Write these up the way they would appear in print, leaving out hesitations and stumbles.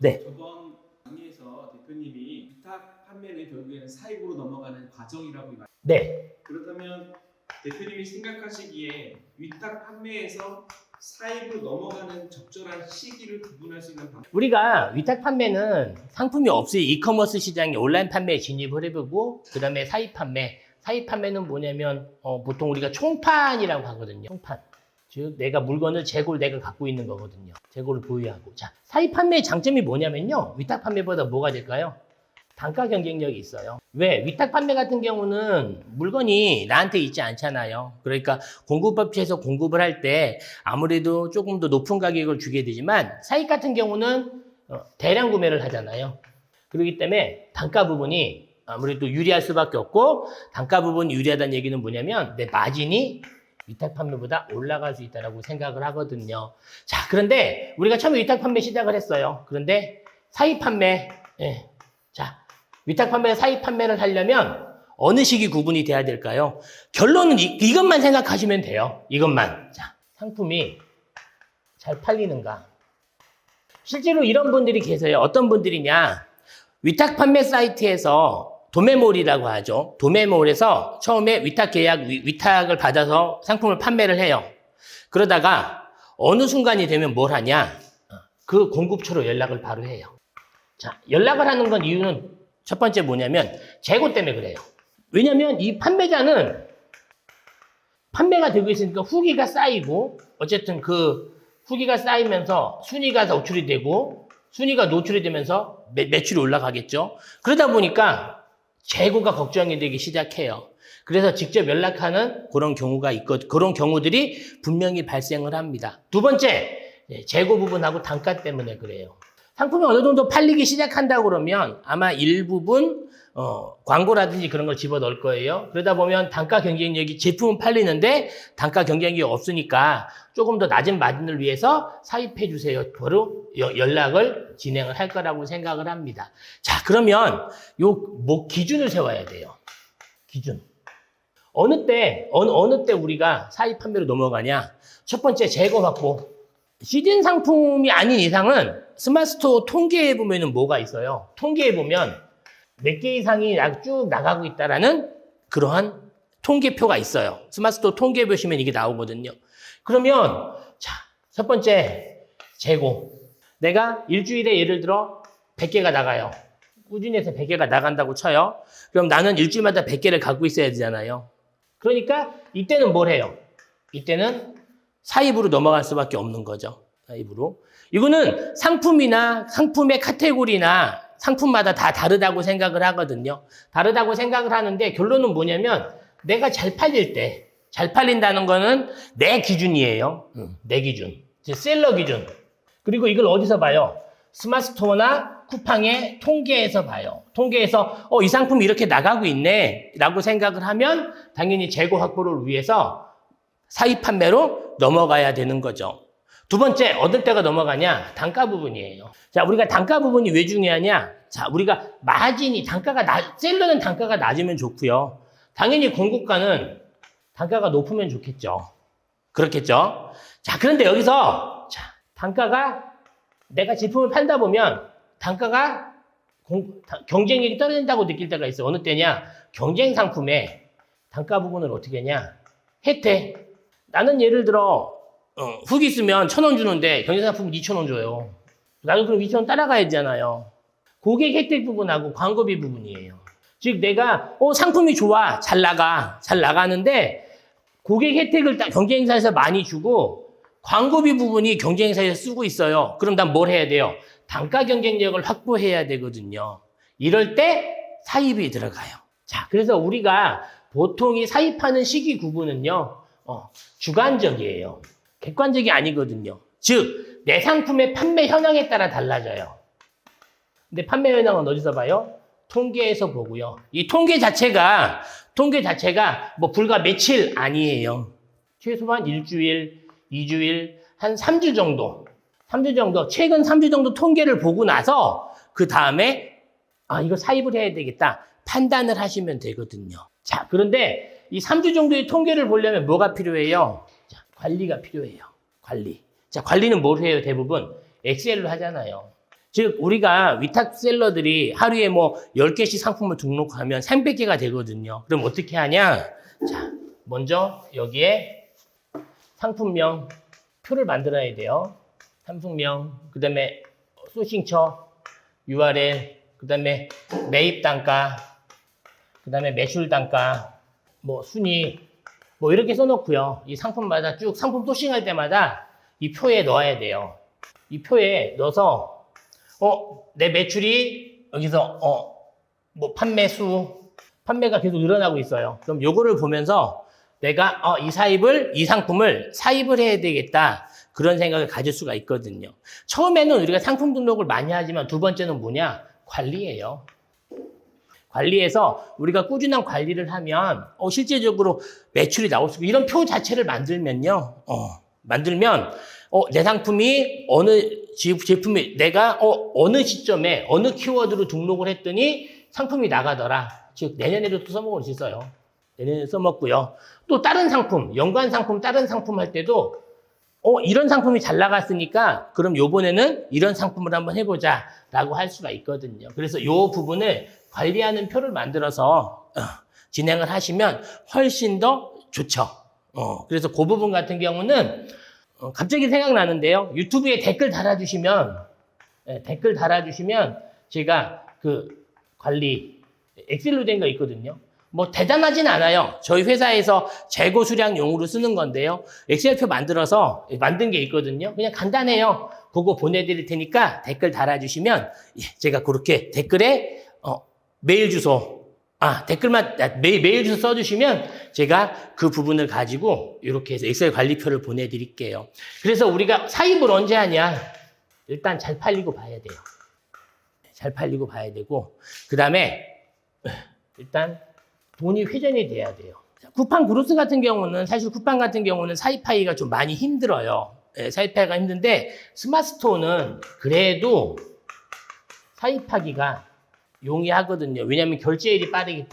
네. 저번 강의에서 대표님이 위탁 판매는 결국에는 사입으로 넘어가는 과정이라고 말했습니다. 네. 그렇다면 대표님이 생각하시기에 위탁 판매에서 사입으로 넘어가는 적절한 시기를 구분할 수 있는 방법. 우리가 위탁 판매는 상품이 없이 이커머스 시장에 온라인 판매에 진입을 해보고 그 다음에 사입 판매. 사입 판매는 뭐냐면 보통 우리가 총판이라고 하거든요. 총판. 즉 내가 물건을 재고를 내가 갖고 있는 거거든요. 재고를 보유하고. 자, 사입 판매의 장점이 뭐냐면요. 위탁 판매보다 뭐가 될까요? 단가 경쟁력이 있어요. 왜? 위탁 판매 같은 경우는 물건이 나한테 있지 않잖아요. 그러니까 공급업체에서 공급을 할 때 아무래도 조금 더 높은 가격을 주게 되지만 사입 같은 경우는 대량 구매를 하잖아요. 그렇기 때문에 단가 부분이 아무래도 유리할 수밖에 없고 단가 부분이 유리하다는 얘기는 뭐냐면 내 마진이 위탁 판매보다 올라갈 수 있다고 생각을 하거든요. 자, 그런데 우리가 처음에 위탁 판매 시작을 했어요. 그런데 사입 판매, 자, 위탁 판매, 사입 판매를 하려면 어느 시기 구분이 돼야 될까요? 결론은 이것만 생각하시면 돼요. 이것만. 자, 상품이 잘 팔리는가? 실제로 이런 분들이 계세요. 어떤 분들이냐? 위탁 판매 사이트에서 도매몰이라고 하죠. 도매몰에서 처음에 위탁 계약, 위탁을 받아서 상품을 판매를 해요. 그러다가 어느 순간이 되면 뭘 하냐? 그 공급처로 연락을 바로 해요. 자, 연락을 하는 건 이유는 첫 번째 뭐냐면 재고 때문에 그래요. 왜냐면 이 판매자는 판매가 되고 있으니까 후기가 쌓이고 어쨌든 그 후기가 쌓이면서 순위가 노출이 되고 순위가 노출이 되면서 매출이 올라가겠죠. 그러다 보니까 재고가 걱정이 되기 시작해요. 그래서 직접 연락하는 그런 경우가 있거든요. 그런 경우들이 분명히 발생을 합니다. 두 번째, 재고 부분하고 단가 때문에 그래요. 상품이 어느 정도 팔리기 시작한다 그러면 아마 일부분 광고라든지 그런 걸 집어넣을 거예요. 그러다 보면 단가 경쟁력이 제품은 팔리는데 단가 경쟁력이 없으니까 조금 더 낮은 마진을 위해서 사입해 주세요. 바로 연락을 진행을 할 거라고 생각을 합니다. 자, 그러면 뭐 기준을 세워야 돼요. 기준. 어느 때 우리가 사입 판매로 넘어가냐? 첫 번째 재고 확보. 시즌 상품이 아닌 이상은 스마트스토어 통계에 보면은 뭐가 있어요? 통계에 보면 몇 개 이상이 쭉 나가고 있다라는 그러한 통계표가 있어요. 스마트스토어 통계 보시면 이게 나오거든요. 그러면 자, 첫 번째 재고. 내가 일주일에 예를 들어 100개가 나가요. 꾸준히 해서 100개가 나간다고 쳐요. 그럼 나는 일주일마다 100개를 갖고 있어야 되잖아요. 그러니까 이때는 뭘 해요? 이때는 사입으로 넘어갈 수밖에 없는 거죠. 사입으로. 이거는 상품이나 상품의 카테고리나 상품마다 다 다르다고 생각을 하거든요. 다르다고 생각을 하는데 결론은 뭐냐면 내가 잘 팔릴 때, 잘 팔린다는 거는 내 기준이에요. 내 기준. 셀러 기준. 그리고 이걸 어디서 봐요? 스마트스토어나 쿠팡의 통계에서 봐요. 통계에서 이 상품이 이렇게 나가고 있네 라고 생각을 하면 당연히 재고 확보를 위해서 사입 판매로 넘어가야 되는 거죠. 두 번째, 어떨 때가 넘어가냐? 단가 부분이에요. 자, 우리가 단가 부분이 왜 중요하냐? 자, 우리가 마진이 셀러는 단가가 낮으면 좋고요. 당연히 공급가는 단가가 높으면 좋겠죠. 그렇겠죠? 자, 그런데 여기서 단가가 내가 제품을 팔다 보면 단가가 경쟁력이 떨어진다고 느낄 때가 있어요. 어느 때냐? 경쟁 상품의 단가 부분을 어떻게 하냐? 혜택. 나는 예를 들어 후기 쓰면 1,000원 주는데 경쟁 상품은 2,000원 줘요. 나도 그럼 2,000원 따라가야 되잖아요. 고객 혜택 부분하고 광고비 부분이에요. 즉 내가 상품이 좋아, 잘 나가는데 고객 혜택을 경쟁사에서 많이 주고 광고비 부분이 경쟁사에서 쓰고 있어요. 그럼 난 뭘 해야 돼요? 단가 경쟁력을 확보해야 되거든요. 이럴 때 사입이 들어가요. 자, 그래서 우리가 보통 이 사입하는 시기 구분은요. 주관적이에요. 객관적이 아니거든요. 즉, 내 상품의 판매 현황에 따라 달라져요. 근데 판매 현황은 어디서 봐요? 통계에서 보고요. 이 통계 자체가 뭐 불과 며칠 아니에요. 최소한 일주일, 2주일, 한 3주 정도, 최근 3주 정도 통계를 보고 나서 그 다음에 이거 사입을 해야 되겠다 판단을 하시면 되거든요. 자, 그런데 이 3주 정도의 통계를 보려면 뭐가 필요해요? 자, 관리가 필요해요. 관리. 자, 관리는 뭘 해요? 대부분 엑셀로 하잖아요. 즉 우리가 위탁셀러들이 하루에 뭐 10개씩 상품을 등록하면 300개가 되거든요. 그럼 어떻게 하냐? 자, 먼저 여기에 상품명 표를 만들어야 돼요. 상품명, 그 다음에 소싱처, URL, 그 다음에 매입 단가, 그 다음에 매출 단가, 뭐 순위, 뭐 이렇게 써놓고요. 이 상품마다 쭉 상품 소싱할 때마다 이 표에 넣어야 돼요. 이 표에 넣어서 내 매출이 여기서 뭐 판매가 계속 늘어나고 있어요. 그럼 요거를 보면서 내가 이 상품을 사입을 해야 되겠다. 그런 생각을 가질 수가 있거든요. 처음에는 우리가 상품 등록을 많이 하지만 두 번째는 뭐냐? 관리예요. 관리해서 우리가 꾸준한 관리를 하면 실제적으로 매출이 나올 수 있고 이런 표 자체를 만들면요. 만들면 내 상품이 제품이 내가 어느 시점에 어느 키워드로 등록을 했더니 상품이 나가더라. 즉 내년에도 또 써먹을 수 있어요. 내년에 써먹고요. 또 다른 상품, 연관 상품, 다른 상품 할 때도 이런 상품이 잘 나갔으니까 그럼 요번에는 이런 상품을 한번 해보자 라고 할 수가 있거든요. 그래서 요 부분을 관리하는 표를 만들어서 진행을 하시면 훨씬 더 좋죠. 그래서 그 부분 같은 경우는 갑자기 생각나는데요. 유튜브에 댓글 달아주시면 제가 그 관리 엑셀로 된 거 있거든요. 뭐 대단하진 않아요. 저희 회사에서 재고 수량용으로 쓰는 건데요. 엑셀표 만들어서 만든 게 있거든요. 그냥 간단해요. 그거 보내드릴 테니까 댓글 달아주시면 제가 그렇게 댓글에 메일 주소 메일 주소 써주시면 제가 그 부분을 가지고 이렇게 해서 엑셀 관리표를 보내드릴게요. 그래서 우리가 사입을 언제 하냐? 일단 잘 팔리고 봐야 돼요. 잘 팔리고 봐야 되고 그 다음에 일단 돈이 회전이 돼야 돼요. 쿠팡 그로스 같은 경우는 사실 쿠팡 같은 경우는 사입하기가 좀 많이 힘들어요. 사입하기가 힘든데 스마트스토어는 그래도 사입하기가 용이하거든요. 왜냐하면 결제일이 빠르기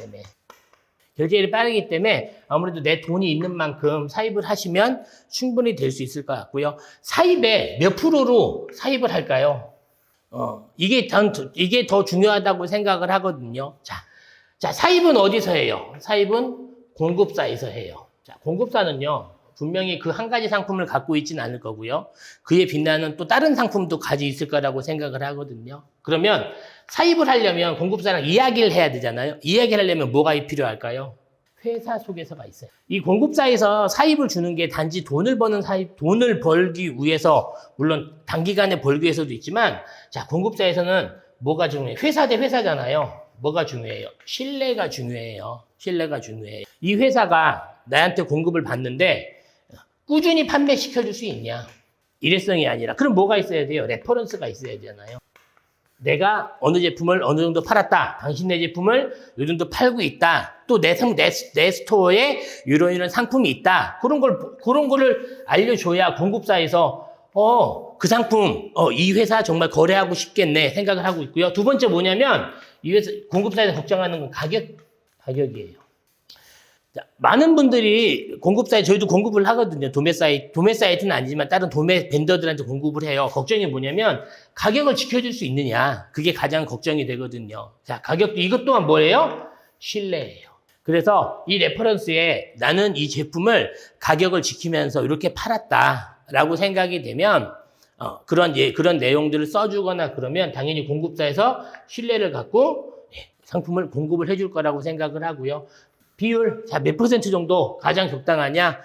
때문에 아무래도 내 돈이 있는 만큼 사입을 하시면 충분히 될 수 있을 것 같고요. 사입에 몇 프로로 사입을 할까요? 이게 더 중요하다고 생각을 하거든요. 자, 사입은 어디서 해요? 사입은 공급사에서 해요. 자, 공급사는요, 분명히 그 한 가지 상품을 갖고 있지는 않을 거고요. 그에 빛나는 또 다른 상품도 가지고 있을 거라고 생각을 하거든요. 그러면 사입을 하려면 공급사랑 이야기를 해야 되잖아요. 이야기를 하려면 뭐가 필요할까요? 회사 소개서가 있어요. 이 공급사에서 사입을 주는 게 단지 돈을 벌기 위해서, 물론 단기간에 벌기 위해서도 있지만, 자, 공급사에서는 뭐가 중요해요? 회사 대 회사잖아요. 뭐가 중요해요? 신뢰가 중요해요. 이 회사가 나한테 공급을 받는데 꾸준히 판매시켜줄 수 있냐? 일회성이 아니라. 그럼 뭐가 있어야 돼요? 레퍼런스가 있어야 되잖아요. 내가 어느 제품을 어느 정도 팔았다. 당신네 제품을 이 정도 팔고 있다. 또 내 스토어에 이런 상품이 있다. 그런 거를 알려줘야 공급사에서 그 상품, 이 회사 정말 거래하고 싶겠네 생각을 하고 있고요. 두 번째 뭐냐면, 이 회사, 공급사에서 걱정하는 건 가격이에요. 자, 많은 분들이 공급사에, 저희도 공급을 하거든요. 도매 사이트는 아니지만 다른 도매 벤더들한테 공급을 해요. 걱정이 뭐냐면, 가격을 지켜줄 수 있느냐. 그게 가장 걱정이 되거든요. 자, 가격도, 이것 또한 뭐예요? 신뢰예요. 그래서 이 레퍼런스에 나는 이 제품을 가격을 지키면서 이렇게 팔았다라고 생각이 되면, 그런 내용들을 써주거나 그러면 당연히 공급사에서 신뢰를 갖고 상품을 공급을 해줄 거라고 생각을 하고요. 비율, 자, 몇 % 정도 가장 적당하냐?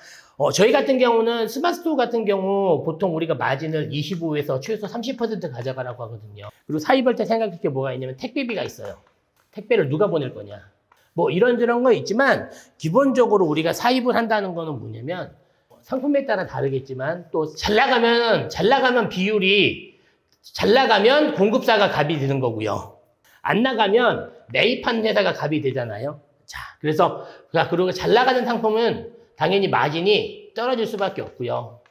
저희 같은 경우는 스마트스토어 같은 경우 보통 우리가 마진을 25에서 최소 30% 가져가라고 하거든요. 그리고 사입할 때 생각할 게 뭐가 있냐면 택배비가 있어요. 택배를 누가 보낼 거냐? 뭐 이런저런 거 있지만 기본적으로 우리가 사입을 한다는 거는 뭐냐면 상품에 따라 다르겠지만 또 잘 나가면 비율이 잘 나가면 공급사가 갑이 되는 거고요. 안 나가면 매입한 회사가 갑이 되잖아요. 자, 그래서 그리고 잘 나가는 상품은 당연히 마진이 떨어질 수밖에 없고요.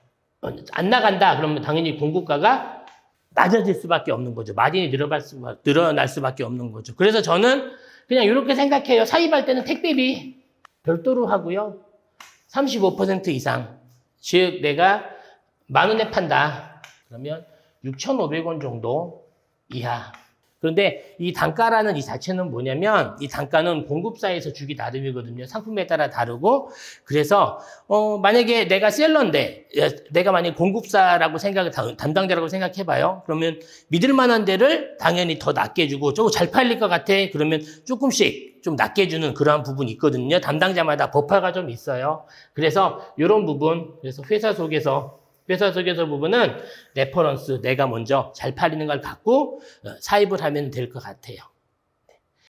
안 나간다 그러면 당연히 공급가가 낮아질 수밖에 없는 거죠. 마진이 늘어날 수밖에 없는 거죠. 그래서 저는 그냥 이렇게 생각해요. 사입할 때는 택배비 별도로 하고요. 35% 이상. 즉 내가 10,000원에 판다. 그러면 6,500원 정도 이하. 그런데 이 단가라는 이 자체는 뭐냐면 이 단가는 공급사에서 주기 나름이거든요. 상품에 따라 다르고 그래서 만약에 내가 셀러인데 내가 만약에 공급사라고 담당자라고 생각해봐요. 그러면 믿을 만한 데를 당연히 더 낮게 주고 조금 잘 팔릴 것 같아. 그러면 조금씩 좀 낮게 주는 그러한 부분이 있거든요. 담당자마다 버퍼가 좀 있어요. 그래서 이런 부분, 그래서 회사 속에서 부분은 레퍼런스, 내가 먼저 잘 팔리는 걸 갖고 사입을 하면 될 것 같아요.